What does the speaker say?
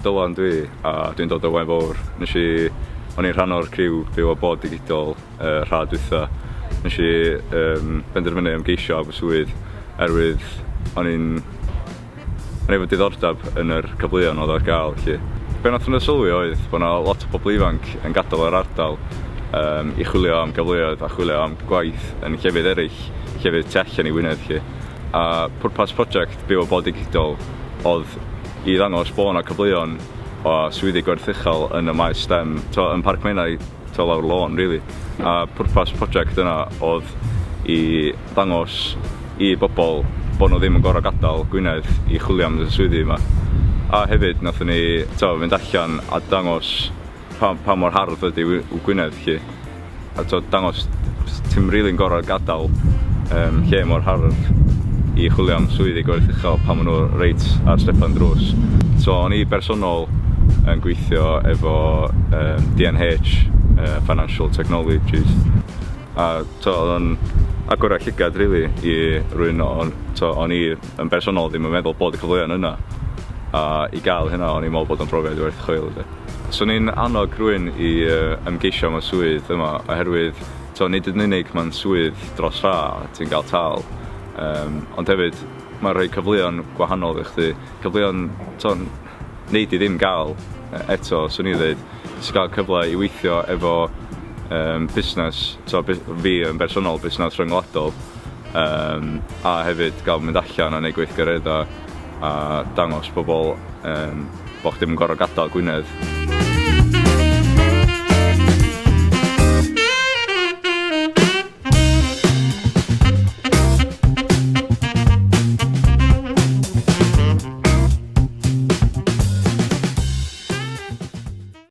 Dylan dwi, a dwi'n dod o Waun Fawr. O'n i'n rhan o'r criw byw o bod digidol rhad dwytha. Nes i benderfynu ymgeisio am y swydd o'n i'n efo diddordeb yn yr cyfleon oedd ar gael. Be nath yn y sylwi oedd bod yna lot o bobl ifanc yn gadael yr ardal i chwilio am gyfleoedd a chwilio am gwaith yn llefydd eraill, llefydd tu allan i Wynedd. A pwrpas prosiect byw o bod digidol oedd i ddangos bod yna cyfleon o swyddi gwerthuchel yn y maes STEM, yn Parc Menai lawr lôn, rili. A pwrpas prosiect yna oedd i ddangos i bobl bod nhw ddim yn gorfod gadael Gwynedd i chwilio am y swyddi yma. A hefyd nathon ni fynd allan a dangos pa mor hardd ydy Gwynedd. A dangos ti'n rili'n gorfod gadael lle mor hardd i chwilio am swyddi gwerthuchel pan maen nhw reit ar stepan drws. O'n i bersonol yn gweithio efo D&H, Financial Technologies. A oedd yn agor a llygad rili i rywun o'n i yn bersonol ddim yn meddwl bod y cyfleoedd yna. A i gael hynna o'n i'n meddwl bod yn brofiad werth chweil. So ni'n annog rhywun i ymgeisio am y swydd yma oherwydd nid yn unig mae'n swydd dros rha ti'n gael tal. Ond hefyd mae'n rhoi cyfleon gwahanol i chdi. Cyfleon neud i ddim gael eto, swn i ddweud. Ti'n cael cyfle i weithio efo busnes, fi yn bersonol busnes rhyngwladol. A hefyd gael mynd allan a neud gweithgareddau a dangos bobl bod chdi ddim yn gorfod gadael Gwynedd.